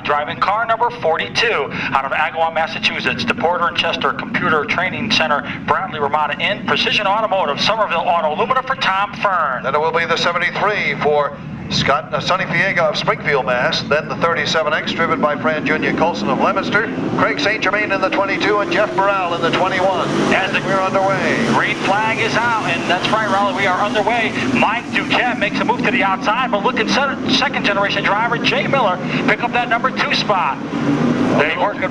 Driving car number 42 out of Agawam, Massachusetts. The Porter and Chester Computer Training Center, Bradley Ramada in. Precision Automotive, Somerville Auto Aluminum for Tom Fearn. Then it will be the 73 for Sonny Fiega of Springfield, Mass. Then the 37X driven by Fran Jr. Colson of Leominster. Craig St. Germain in the 22 and Jeff Burrell in the 21. As we're underway. Green flag is out, and that's right, Raleigh, we are underway. Mike Duquette makes a move to the outside, but look at second generation driver Jay Miller pick up that number 2 spot. They work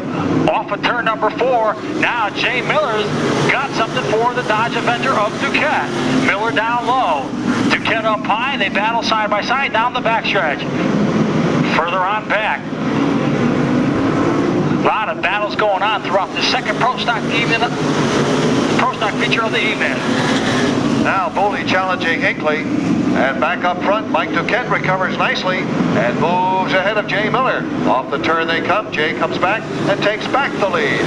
off of turn number 4. Now Jay Miller's got something for the Dodge Avenger of Duquette. Miller down low. Duquette up high. They battle side by side down the backstretch. Further on back. A lot of battles going on throughout the second Pro Stock feature of the evening. Now Boley challenging Hinckley. And back up front, Mike Duquette recovers nicely and moves ahead of Jay Miller. Off the turn they come. Jay comes back and takes back the lead.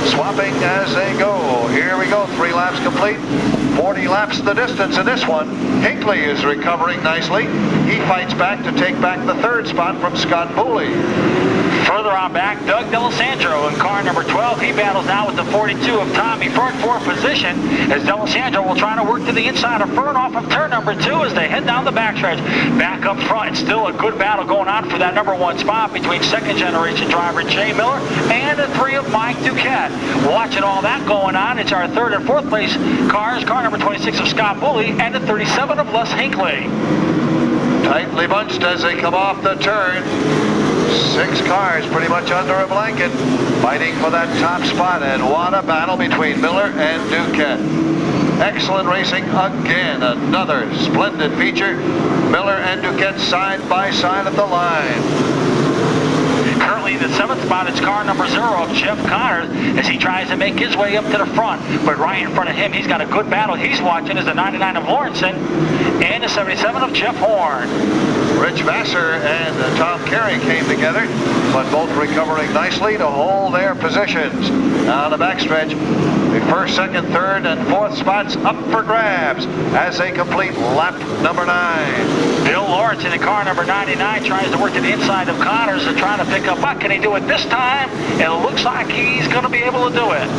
Swapping as they go. Here we go, 3 laps complete. 40 laps the distance in this one. Hinckley is recovering nicely. He fights back to take back the 3rd spot from Scott Boley. Further on back, Doug D'Alessandro in car number 12. He battles now with the 42 of Tommy Fearn for position as D'Alessandro will try to work to the inside of Fearn off of turn number 2 as they head down the backstretch. Back up front, it's still a good battle going on for that number 1 spot between second generation driver Jay Miller and the 3 of Mike Duquette. Watching all that going on, it's our 3rd and 4th place cars, car number 26 of Scott Boley and the 37 of Les Hinckley. Tightly bunched as they come off the turn. 6 cars pretty much under a blanket, fighting for that top spot, and what a battle between Miller and Duquette. Excellent racing again, another splendid feature. Miller and Duquette side by side at the line. Currently in the 7th spot, it's car number 0 of Jeff Connors as he tries to make his way up to the front. But right in front of him, he's got a good battle. He's watching is the 99 of Lawrenson and the 77 of Jeff Horn. Rich Vassar and Tom Carey came together, but both recovering nicely to hold their positions. Now the backstretch, the 1st, 2nd, 3rd, and 4th spots up for grabs as they complete lap number 9. Bill Lawrence in car number 99 tries to work to the inside of Connors to try to pick up. What can he do it this time? It looks like he's going to be able to do it.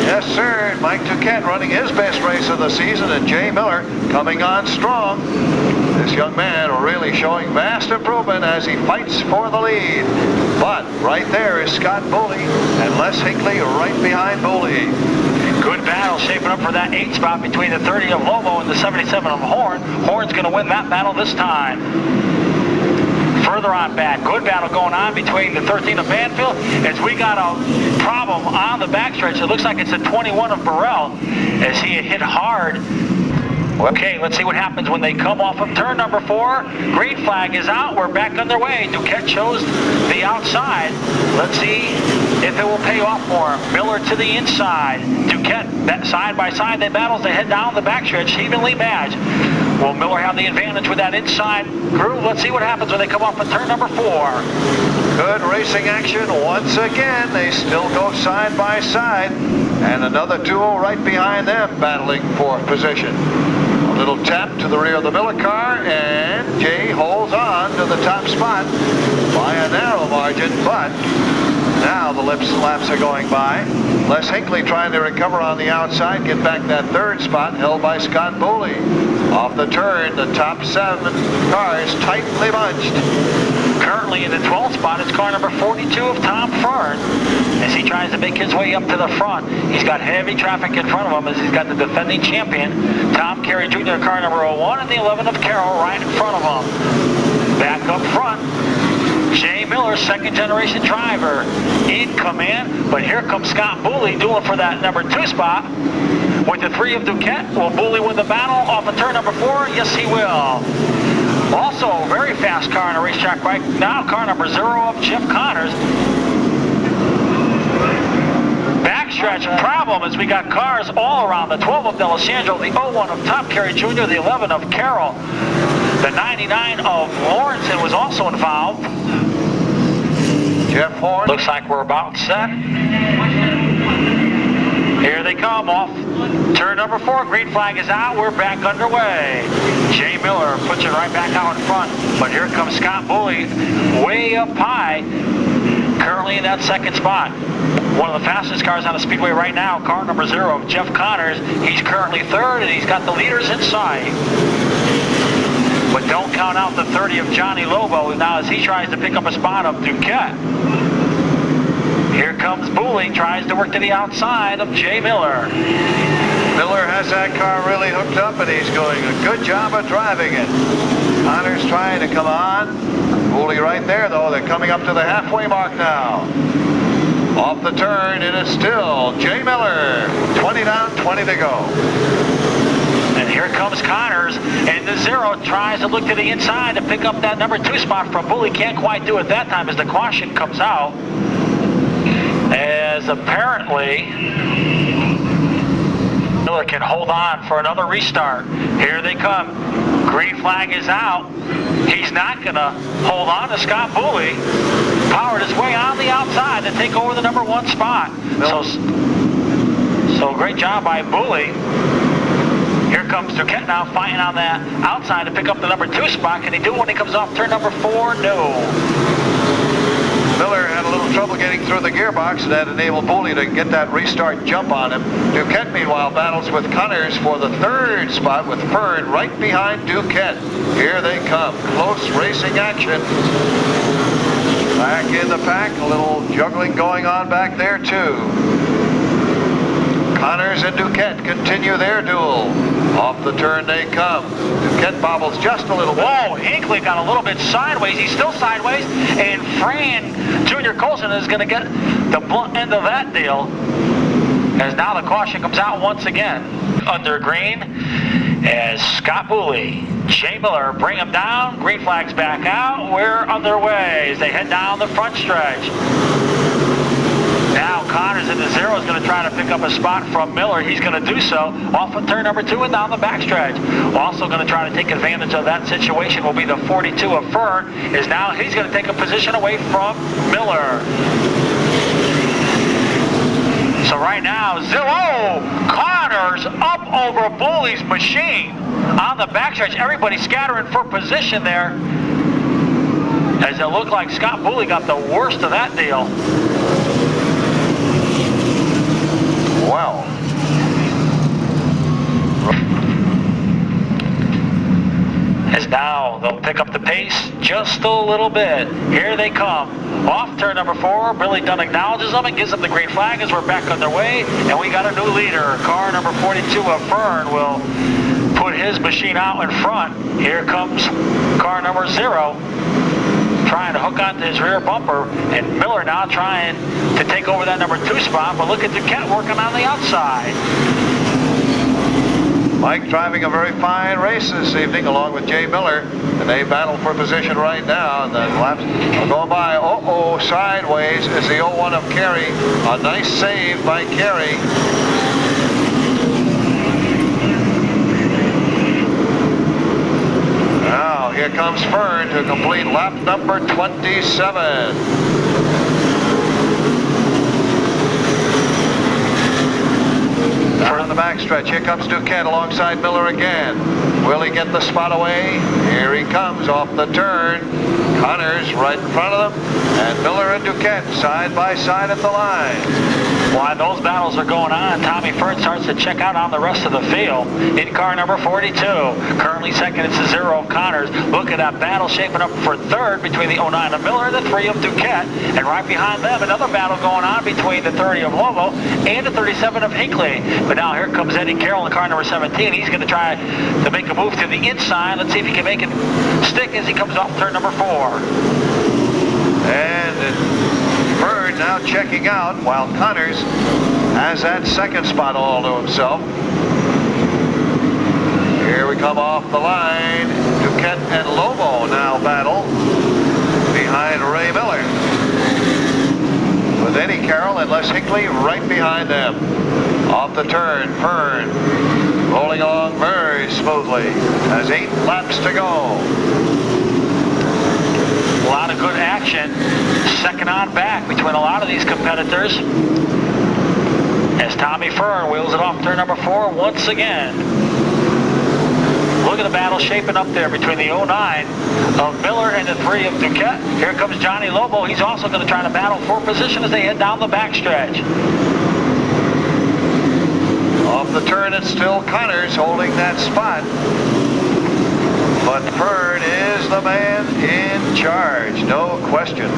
Yes, sir. Mike Duquette running his best race of the season, and Jay Miller coming on strong. This young man really showing vast improvement as he fights for the lead. But right there is Scott Boley and Les Hinckley right behind Boley. Good battle shaping up for that 8th spot between the 30 of Lobo and the 77 of Horn. Horn's going to win that battle this time. Further on back, good battle going on between the 13 of Banfield as we got a problem on the backstretch. It looks like it's the 21 of Burrell as he hit hard. Okay, let's see what happens when they come off of turn number 4. Green flag is out. We're back underway. Duquette chose the outside. Let's see if it will pay off for him. Miller to the inside. Duquette side by side. They battle. They head down the backstretch evenly matched. Will Miller have the advantage with that inside groove? Let's see what happens when they come off of turn number 4. Good racing action once again. They still go side by side. And another duo right behind them battling for position. A little tap to the rear of the Miller car, and Jay holds on to the top spot by a narrow margin, but now the laps are going by. Les Hinckley trying to recover on the outside, get back that 3rd spot held by Scott Boley. Off the turn, the top 7 cars tightly bunched. Currently in the 12th spot, it's car number 42 of Tom Fearn as he tries to make his way up to the front. He's got heavy traffic in front of him as he's got the defending champion, Tom Carey Jr., car number 01, and the 11 of Carroll right in front of him. Back up front, Jay Miller, 2nd generation driver, in command, but here comes Scott Boley doing for that number 2 spot. With the 3 of Duquette, will Boley win the battle off of turn number 4? Yes, he will. Also, very fast car on the racetrack right now, car number 0 of Jeff Connors. Backstretch problem as we got cars all around. The 12 of D'Alessandro, the 01 of Tom Carey Jr., the 11 of Carroll. The 99 of Lawrenson was also involved. Jeff Horn. Looks like we're about set. Here they come off Turn number 4, green flag is out. We're back underway. Jay Miller puts it right back out in front. But here comes Scott Bully way up high, currently in that second spot. One of the fastest cars on the Speedway right now, car number 0, Jeff Connors. He's currently third, and he's got the leaders in sight. But don't count out the 30 of Johnny Lobo now as he tries to pick up a spot of Duquette. Here comes Bully, tries to work to the outside of Jay Miller. Miller has that car really hooked up, and he's doing a good job of driving it. Connors trying to come on. Bully right there, though. They're coming up to the halfway mark now. Off the turn, and it's still Jay Miller. 20 down, 20 to go. And here comes Connors, and the 0 tries to look to the inside to pick up that number 2 spot from Bully. Can't quite do it that time as the caution comes out. As apparently Miller can hold on for another restart. Here they come. Green flag is out. He's not going to hold on to Scott Bully. Powered his way on the outside to take over the number 1 spot. So great job by Bully. Here comes Duquette now fighting on that outside to pick up the number 2 spot. Can he do it when he comes off turn number 4? No. Miller had a little trouble getting through the gearbox, and that enabled Bully to get that restart jump on him. Duquette, meanwhile, battles with Connors for the 3rd spot with Fearn right behind Duquette. Here they come. Close racing action. Back in the pack, a little juggling going on back there, too. Connors and Duquette continue their duel. Off the turn they come. Duquette bobbles just a little bit. Whoa, Hinckley got a little bit sideways. He's still sideways. And Fearn, Junior Colson, is going to get the blunt end of that deal. As now the caution comes out once again. Under green as Scott Bully, Jay Miller bring him down. Green flag's back out. We're underway as they head down the front stretch. Now Connors in the 0 is going to try to pick up a spot from Miller. He's going to do so off of turn number 2 and down the backstretch. Also going to try to take advantage of that situation will be the 42 of Fearn. Is now he's going to take a position away from Miller. So right now, Connors up over Bully's machine on the backstretch. Everybody scattering for position there. As it looked like Scott Bully got the worst of that deal. Wow. As now they'll pick up the pace just a little bit. Here they come. Off turn number 4, Billy Dunn acknowledges them and gives them the green flag as we're back underway. And we got a new leader. Car number 42 of Fearn will put his machine out in front. Here comes car number 0. Trying to hook onto his rear bumper, and Miller now trying to take over that number 2 spot, but look at Duquette working on the outside. Mike driving a very fine race this evening along with Jay Miller, and they battle for position right now, and the laps are going by. Sideways is the 01 of Carey. A nice save by Carey. Now here comes Fearn to complete lap number 27. Down on the backstretch, here comes Duquette alongside Miller again. Will he get the spot away? Here he comes off the turn. Connors right in front of them, and Miller and Duquette side by side at the line. While those battles are going on, Tommy Fearn starts to check out on the rest of the field. In car number 42, currently second, it's the 0 of Connors. Look at that battle shaping up for 3rd between the 09 of Miller and the 3 of Duquette. And right behind them, another battle going on between the 30 of Lobo and the 37 of Hinckley. But now here comes Eddie Carroll in car number 17. He's going to try to make a move to the inside. Let's see if he can make it stick as he comes off turn number 4. And Fearn now checking out while Connors has that second spot all to himself. Here we come off the line. Duquette and Lobo now battle behind Ray Miller, with Eddie Carroll and Les Hinckley right behind them. Off the turn, Fearn rolling along very smoothly. Has 8 laps to go. A lot of good action, second on back between a lot of these competitors. as Tommy Fearn wheels it off turn number 4 once again. Look at the battle shaping up there between the 09 of Miller and the 3 of Duquette. Here comes Johnny Lobo. He's also going to try to battle for position as they head down the backstretch. Off the turn, it's still Connors holding that spot. But Fearn is the man in charge, no question.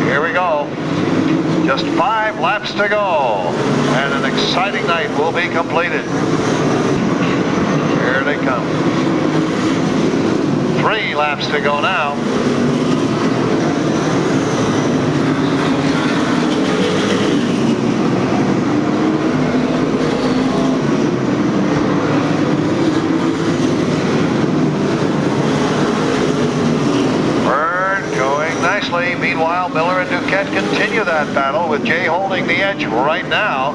Here we go. Just 5 laps to go, and an exciting night will be completed. Here they come. 3 laps to go now. Meanwhile, Miller and Duquette continue that battle with Jay holding the edge right now.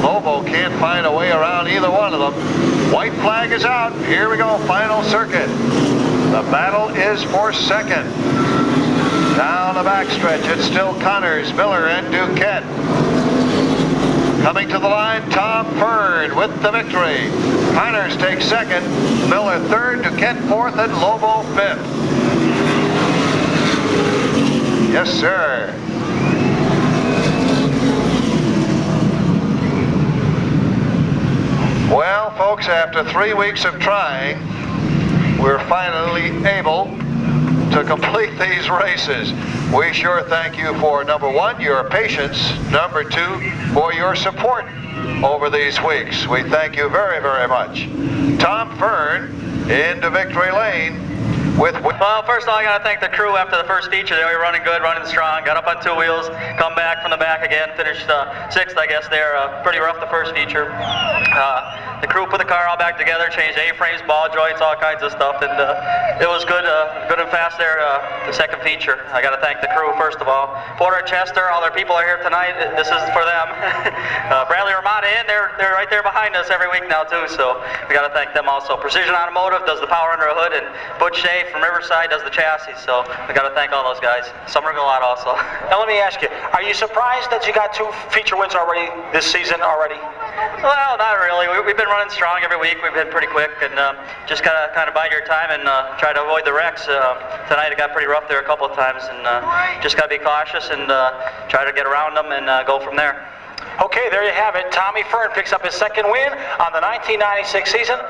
Lobo can't find a way around either one of them. White flag is out. Here we go, final circuit. The battle is for second. Down the backstretch, it's still Connors, Miller, and Duquette. Coming to the line, Tom Fearn with the victory. Connors takes second, Miller third, Duquette fourth, and Lobo fifth. Yes, sir. Well, folks, after 3 weeks of trying, we're finally able to complete these races. We sure thank you for, number 1, your patience, number 2, for your support over these weeks. We thank you very, very much. Tom Fearn into victory lane. Well, first of all, I got to thank the crew after the first feature. They were running good, running strong, got up on 2 wheels, come back from the back again, finished 6th, I guess. They're pretty rough the first feature. The crew put the car all back together, changed A-frames, ball joints, all kinds of stuff, and it was good and fast there, the second feature. I got to thank the crew, first of all. Porter and Chester, all their people are here tonight. This is for them. Bradley Ramada in, they're right there behind us every week now, too, so we got to thank them also. Precision Automotive does the power under the hood, and Butch Shea from Riverside does the chassis, so we got to thank all those guys. Summer Galot also. Now let me ask you, are you surprised that you got 2 feature wins already this season already? Well, not really. We've been running strong every week. We've been pretty quick, and just gotta kind of bide your time and try to avoid the wrecks. Tonight it got pretty rough there a couple of times, and just gotta be cautious and try to get around them and go from there. Okay, there you have it. Tommy Fearn picks up his 2nd win on the 1996 season.